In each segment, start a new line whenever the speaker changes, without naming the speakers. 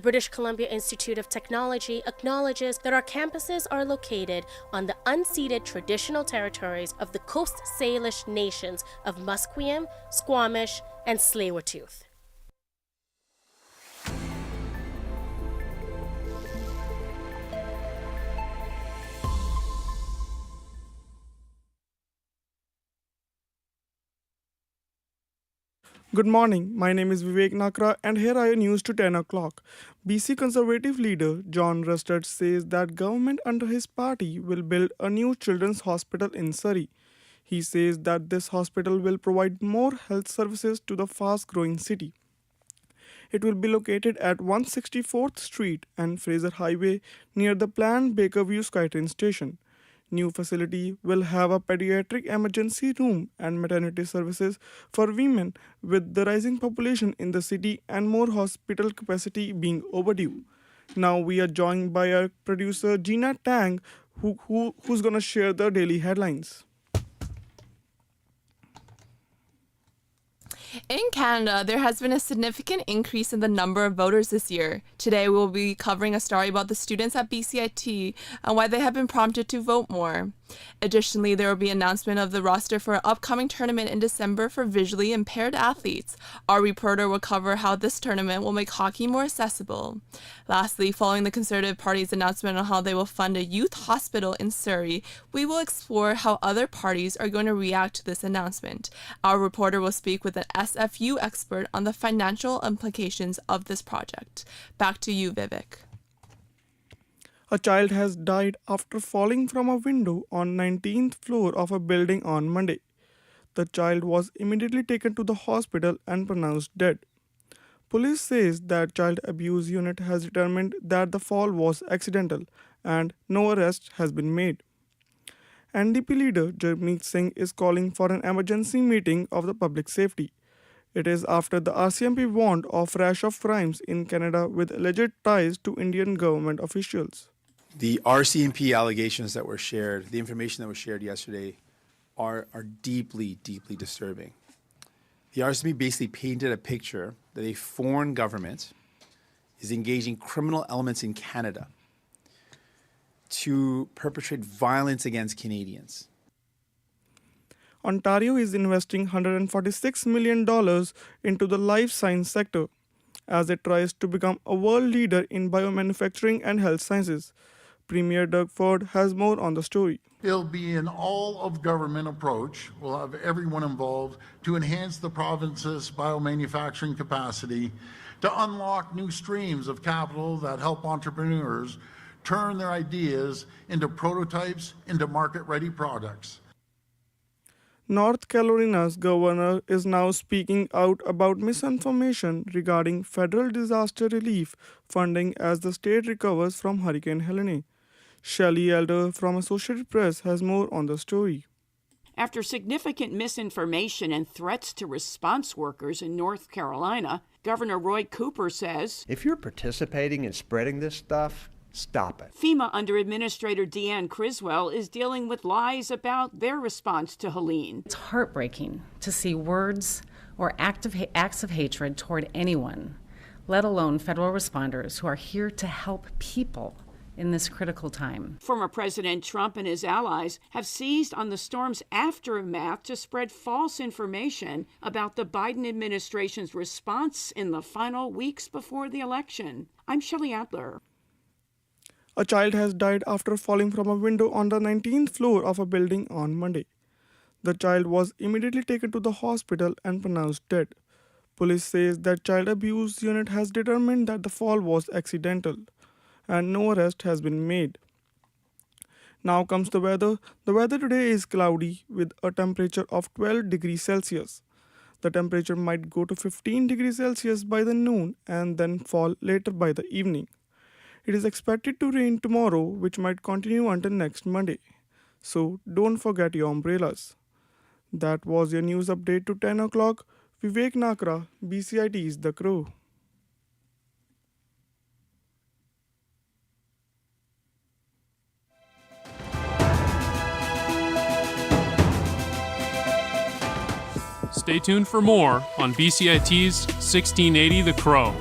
British Columbia Institute of Technology acknowledges that our campuses are located on the unceded traditional territories of the Coast Salish nations of Musqueam, Squamish, and Tsleil-Waututh.
Good morning, my name is Vivek Nakra and here are your news to 10 o'clock. BC Conservative leader John Rustad says that government under his party will build a new children's hospital in Surrey. He says that this hospital will provide more health services to the fast-growing city. It will be located at 164th Street and Fraser Highway near the planned Bakerview SkyTrain station. New facility will have a pediatric emergency room and maternity services for women with the rising population in the city and more hospital capacity being overdue. Now we are joined by our producer Gina Tang who's going to share the daily headlines.
In Canada, there has been a significant increase in the number of voters this year. Today, we will be covering a story about the students at BCIT and why they have been prompted to vote more. Additionally, there will be an announcement of the roster for an upcoming tournament in December for visually impaired athletes. Our reporter will cover how this tournament will make hockey more accessible. Lastly, following the Conservative Party's announcement on how they will fund a youth hospital in Surrey, we will explore how other parties are going to react to this announcement. Our reporter will speak with an SFU expert on the financial implications of this project. Back to you, Vivek.
A child has died after falling from a window on 19th floor of a building on Monday. The child was immediately taken to the hospital and pronounced dead. Police says that child abuse unit has determined that the fall was accidental and no arrest has been made. NDP leader Jagmeet Singh is calling for an emergency meeting of the public safety. It is after the RCMP warned of rash of crimes in Canada with alleged ties to Indian government officials.
The RCMP allegations that were shared, the information that was shared yesterday, are deeply, deeply disturbing. The RCMP basically painted a picture that a foreign government is engaging criminal elements in Canada to perpetrate violence against Canadians.
Ontario is investing $146 million into the life science sector as it tries to become a world leader in biomanufacturing and health sciences. Premier Doug Ford has more on the story.
It'll be an all-of-government approach. We'll have everyone involved to enhance the province's biomanufacturing capacity, to unlock new streams of capital that help entrepreneurs turn their ideas into prototypes, into market-ready products.
North Carolina's governor is now speaking out about misinformation regarding federal disaster relief funding as the state recovers from Hurricane Helene. Shelley Elder from Associated Press has more on the story.
After significant misinformation and threats to response workers in North Carolina, Governor Roy Cooper says,
if you're participating in spreading this stuff, stop it.
FEMA Under Administrator Deanne Criswell is dealing with lies about their response to Helene.
It's heartbreaking to see words or acts of hatred toward anyone, let alone federal responders who are here to help people in this critical time.
Former President Trump and his allies have seized on the storm's aftermath to spread false information about the Biden administration's response in the final weeks before the election. I'm Shelley Adler.
A child has died after falling from a window on the 19th floor of a building on Monday. The child was immediately taken to the hospital and pronounced dead. Police says that child abuse unit has determined that the fall was accidental and no arrest has been made. Now comes the weather. The weather today is cloudy with a temperature of 12 degrees Celsius. The temperature might go to 15 degrees Celsius by the noon and then fall later by the evening. It is expected to rain tomorrow, which might continue until next Monday. So don't forget your umbrellas. That was your news update to 10 o'clock. Vivek Nakra, BCIT is the Crow.
Stay tuned for more on BCIT's 1680 The Crow.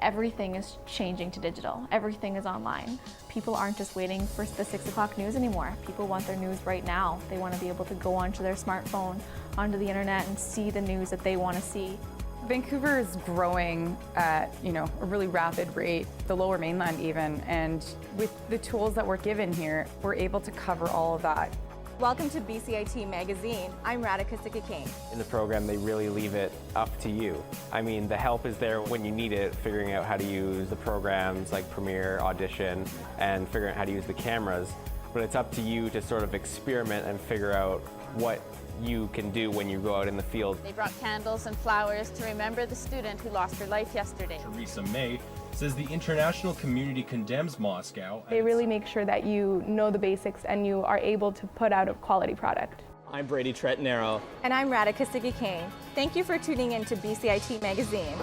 everything is changing to digital. Everything is online. People aren't just waiting for the 6 o'clock news anymore. People want their news right now. They want to be able to go onto their smartphone, onto the internet, and see the news that they want to see.
Vancouver is growing at, a really rapid rate, the Lower Mainland even, and with the tools that we're given here, we're able to cover all of that.
Welcome to BCIT Magazine. I'm Radhika Sikakane.
In the program, they really leave it up to you. I mean, the help is there when you need it, figuring out how to use the programs like Premiere, Audition, and figuring out how to use the cameras. But it's up to you to sort of experiment and figure out what you can do when you go out in the field.
They brought candles and flowers to remember the student who lost her life yesterday.
Theresa May says the international community condemns Moscow.
They really make sure that you know the basics and you are able to put out a quality product.
I'm Brady Tretnero.
And I'm Radhika Sikakane. Thank you for tuning in to BCIT Magazine.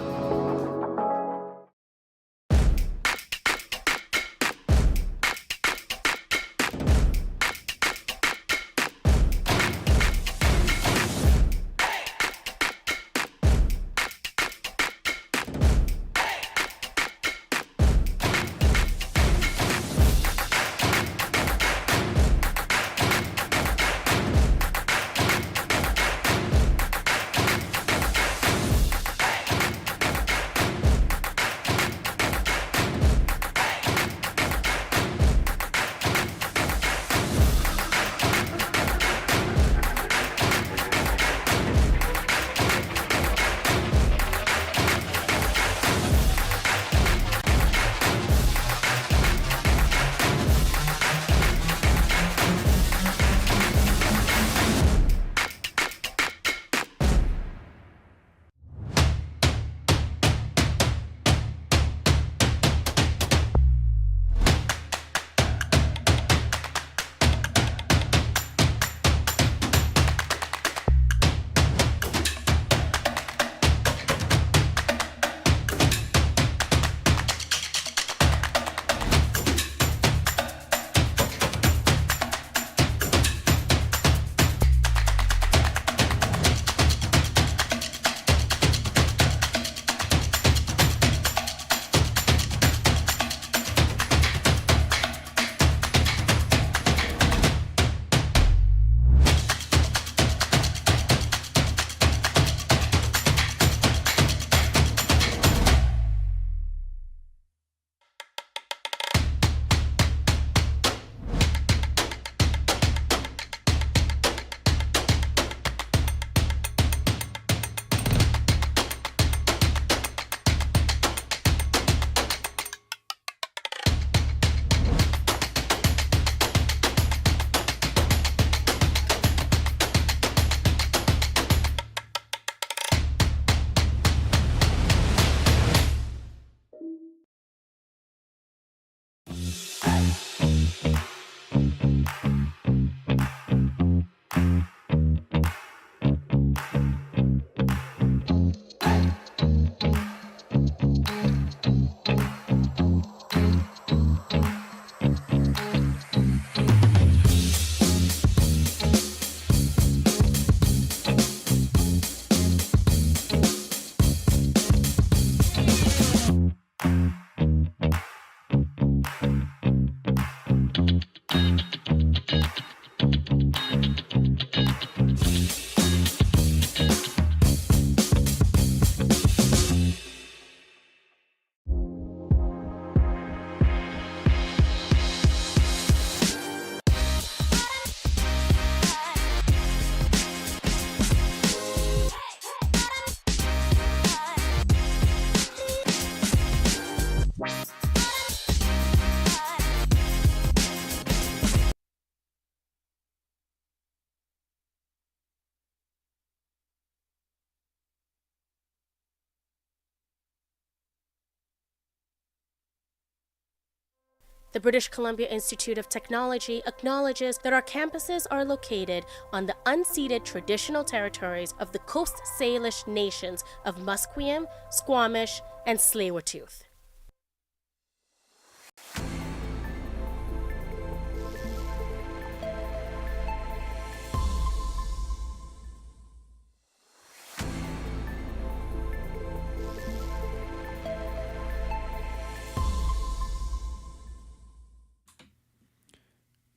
The British Columbia Institute of Technology acknowledges that our campuses are located on the unceded traditional territories of the Coast Salish nations of Musqueam, Squamish, and Tsleil-Waututh.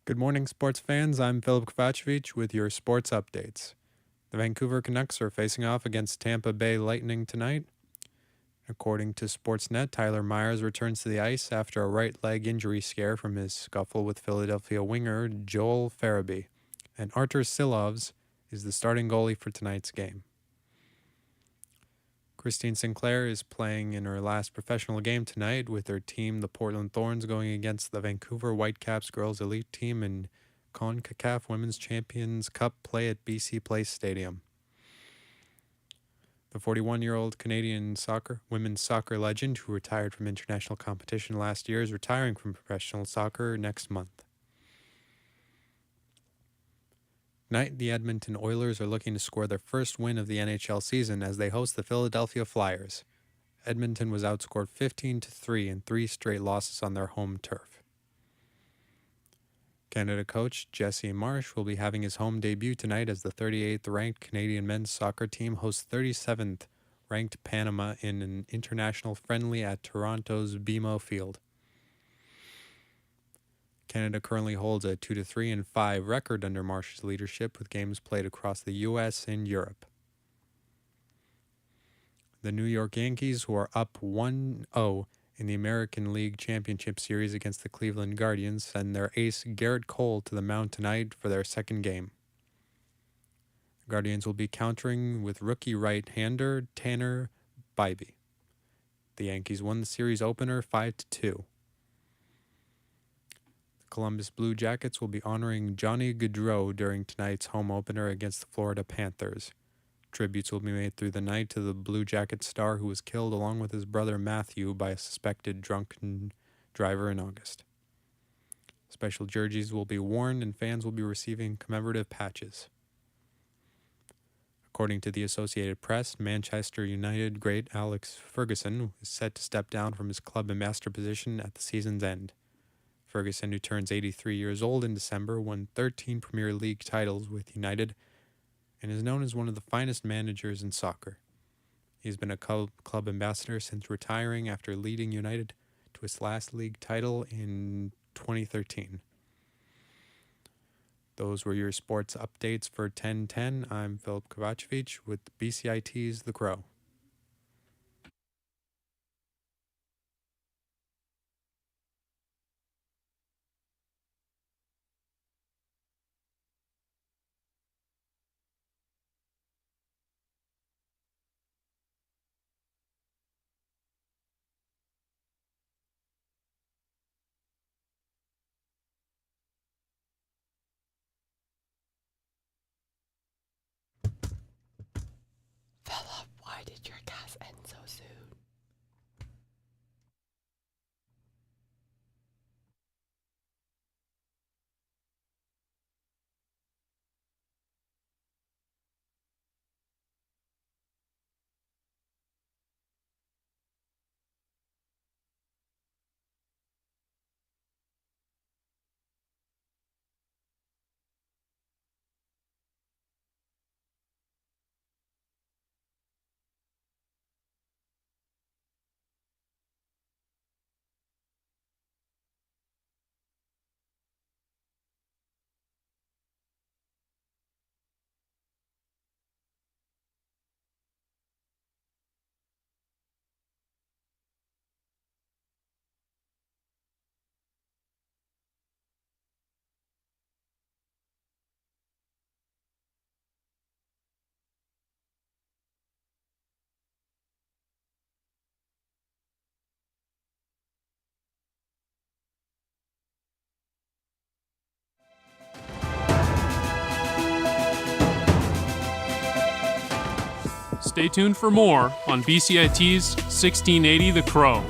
Good morning, sports fans. I'm Filip Kovacevic with your sports updates. The Vancouver Canucks are facing off against Tampa Bay Lightning tonight. According to Sportsnet, Tyler Myers returns to the ice after a right leg injury scare from his scuffle with Philadelphia winger Joel Farabee, and Artur Silovs is the starting goalie for tonight's game. Christine Sinclair is playing in her last professional game tonight with her team, the Portland Thorns, going against the Vancouver Whitecaps girls elite team in CONCACAF Women's Champions Cup play at BC Place Stadium. The 41-year-old Canadian women's soccer legend who retired from international competition last year is retiring from professional soccer next month. Tonight, the Edmonton Oilers are looking to score their first win of the NHL season as they host the Philadelphia Flyers. Edmonton was outscored 15-3 in 3 straight losses on their home turf. Canada coach Jesse Marsh will be having his home debut tonight as the 38th ranked Canadian men's soccer team hosts 37th ranked Panama in an international friendly at Toronto's BMO Field. Canada currently holds a 2-3-5 record under Marsh's leadership, with games played across the U.S. and Europe. The New York Yankees, who are up 1-0 in the American League Championship Series against the Cleveland Guardians, send their ace Garrett Cole to the mound tonight for their second game. The Guardians will be countering with rookie right-hander Tanner Bibee. The Yankees won the series opener 5-2. Columbus Blue Jackets will be honoring Johnny Gaudreau during tonight's home opener against the Florida Panthers. Tributes will be made through the night to the Blue Jacket star who was killed along with his brother Matthew by a suspected drunken driver in August. Special jerseys will be worn and fans will be receiving commemorative patches. According to the Associated Press, Manchester United great Alex Ferguson is set to step down from his club ambassador position at the season's end. Ferguson, who turns 83 years old in December, won 13 Premier League titles with United and is known as one of the finest managers in soccer. He's been a club ambassador since retiring after leading United to its last league title in 2013. Those were your sports updates for 10:10. I'm Filip Kovacevic with BCIT's The Crow.
Philip, why did your gas end so soon?
Stay tuned for more on BCIT's 1680 The Crow.